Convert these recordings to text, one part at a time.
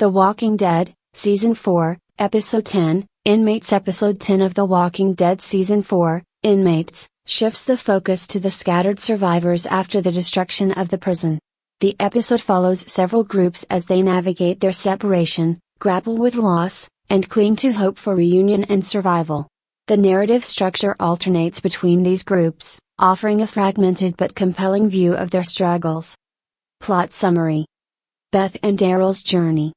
The Walking Dead, Season 4, Episode 10, Inmates. Episode 10 of The Walking Dead Season 4, Inmates, shifts the focus to the scattered survivors after the destruction of the prison. The episode follows several groups as they navigate their separation, grapple with loss, and cling to hope for reunion and survival. The narrative structure alternates between these groups, offering a fragmented but compelling view of their struggles. Plot summary: Beth and Daryl's journey.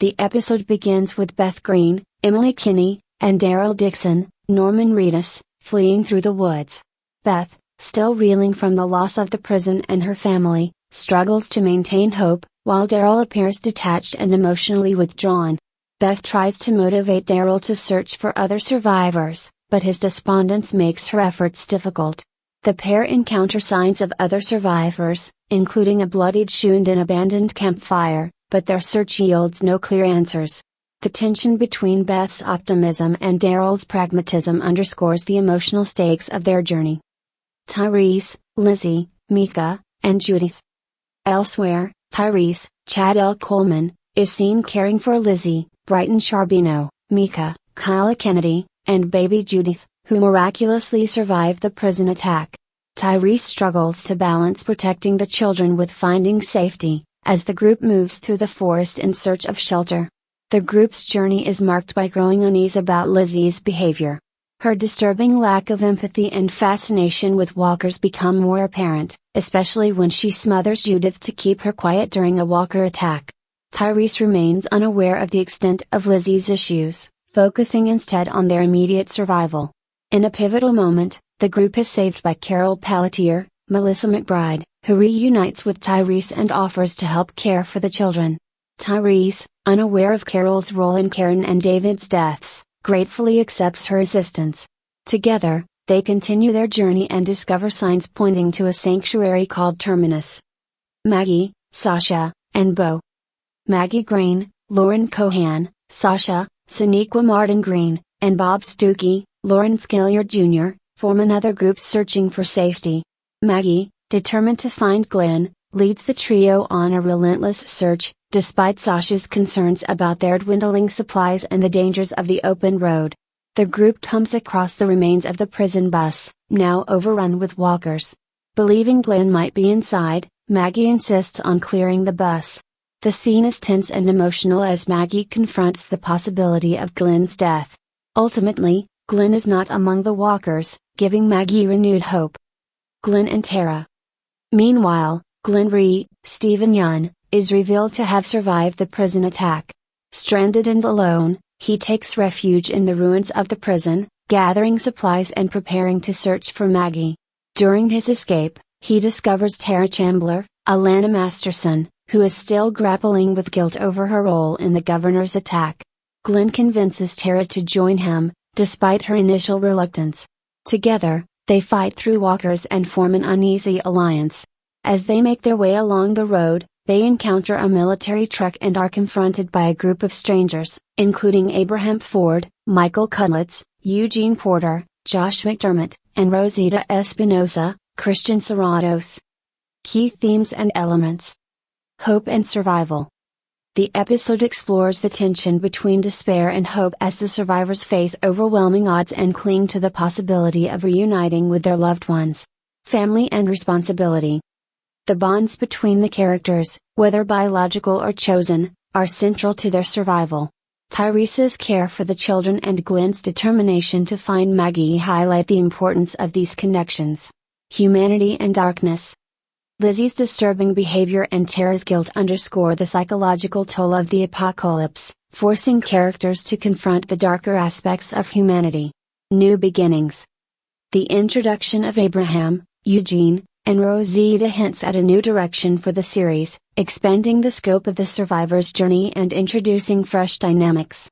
The episode begins with Beth Green, Emily Kinney, and Daryl Dixon, Norman Reedus, fleeing through the woods. Beth, still reeling from the loss of the prison and her family, struggles to maintain hope, while Daryl appears detached and emotionally withdrawn. Beth tries to motivate Daryl to search for other survivors, but his despondence makes her efforts difficult. The pair encounter signs of other survivors, including a bloodied shoe and an abandoned campfire, but their search yields no clear answers. The tension between Beth's optimism and Daryl's pragmatism underscores the emotional stakes of their journey. Tyrese, Lizzie, Micah, and Judith. Elsewhere, Tyrese, Chad L. Coleman, is seen caring for Lizzie, Brighton Charbino, Micah, Kyla Kennedy, and baby Judith, who miraculously survived the prison attack. Tyrese struggles to balance protecting the children with finding safety, as the group moves through the forest in search of shelter. The group's journey is marked by growing unease about Lizzie's behavior. Her disturbing lack of empathy and fascination with walkers become more apparent, especially when she smothers Judith to keep her quiet during a walker attack. Tyrese remains unaware of the extent of Lizzie's issues, focusing instead on their immediate survival. In a pivotal moment, the group is saved by Carol Pelletier, Melissa McBride, who reunites with Tyrese and offers to help care for the children. Tyrese, unaware of Carol's role in Karen and David's deaths, gratefully accepts her assistance. Together, they continue their journey and discover signs pointing to a sanctuary called Terminus. Maggie, Sasha, and Bo. Maggie Green, Lauren Cohan, Sasha, Sonequa Martin Green, and Bob Stuckey, Lawrence Gilliard Jr., form another group searching for safety. Maggie, determined to find Glenn, leads the trio on a relentless search, despite Sasha's concerns about their dwindling supplies and the dangers of the open road. The group comes across the remains of the prison bus, now overrun with walkers. Believing Glenn might be inside, Maggie insists on clearing the bus. The scene is tense and emotional as Maggie confronts the possibility of Glenn's death. Ultimately, Glenn is not among the walkers, giving Maggie renewed hope. Glenn and Tara. Meanwhile, Glenn Rhee, Stephen Yun, is revealed to have survived the prison attack. Stranded and alone, he takes refuge in the ruins of the prison, gathering supplies and preparing to search for Maggie. During his escape, he discovers Tara Chambler, Alana Masterson, who is still grappling with guilt over her role in the governor's attack. Glenn convinces Tara to join him, despite her initial reluctance. Together, they fight through walkers and form an uneasy alliance. As they make their way along the road, they encounter a military truck and are confronted by a group of strangers, including Abraham Ford, Michael Cudlitz, Eugene Porter, Josh McDermott, and Rosita Espinosa, Christian Serratos. Key themes and elements: hope and survival. The episode explores the tension between despair and hope as the survivors face overwhelming odds and cling to the possibility of reuniting with their loved ones. Family and responsibility. The bonds between the characters, whether biological or chosen, are central to their survival. Tyrese's care for the children and Glenn's determination to find Maggie highlight the importance of these connections. Humanity and darkness. Lizzie's disturbing behavior and Tara's guilt underscore the psychological toll of the apocalypse, forcing characters to confront the darker aspects of humanity. New beginnings. The introduction of Abraham, Eugene, and Rosita hints at a new direction for the series, expanding the scope of the survivor's journey and introducing fresh dynamics.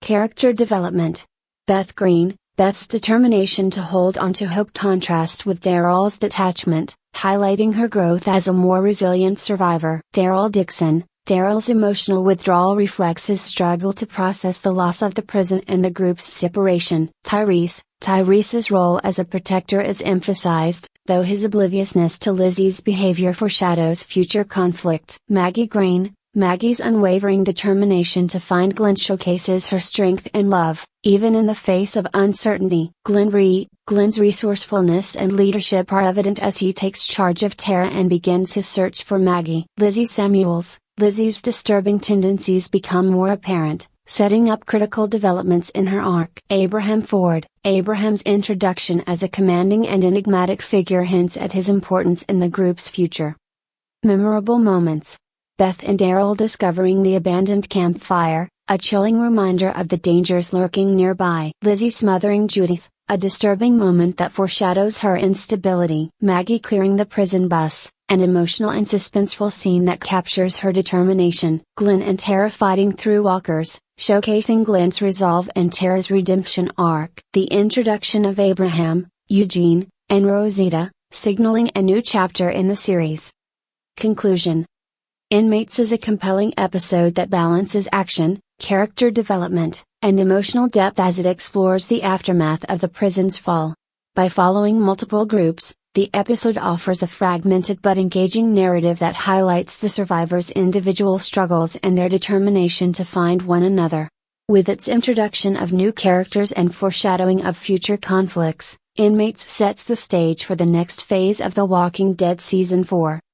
Character development. Beth Green, Beth's determination to hold on to hope contrasts with Daryl's detachment, highlighting her growth as a more resilient survivor. Daryl Dixon, Daryl's emotional withdrawal reflects his struggle to process the loss of the prison and the group's separation. Tyrese's role as a protector is emphasized, though his obliviousness to Lizzie's behavior foreshadows future conflict. Maggie Green, Maggie's unwavering determination to find Glenn showcases her strength and love, even in the face of uncertainty. Glenn's resourcefulness and leadership are evident as he takes charge of Tara and begins his search for Maggie. Lizzie's disturbing tendencies become more apparent, setting up critical developments in her arc. Abraham's introduction as a commanding and enigmatic figure hints at his importance in the group's future. Memorable moments. Beth and Daryl discovering the abandoned campfire, a chilling reminder of the dangers lurking nearby. Lizzie smothering Judith, a disturbing moment that foreshadows her instability. Maggie clearing the prison bus, an emotional and suspenseful scene that captures her determination. Glenn and Tara fighting through walkers, showcasing Glenn's resolve and Tara's redemption arc. The introduction of Abraham, Eugene, and Rosita, signaling a new chapter in the series. Conclusion. Inmates is a compelling episode that balances action, character development, and emotional depth as it explores the aftermath of the prison's fall. By following multiple groups, the episode offers a fragmented but engaging narrative that highlights the survivors' individual struggles and their determination to find one another. With its introduction of new characters and foreshadowing of future conflicts, Inmates sets the stage for the next phase of The Walking Dead Season 4.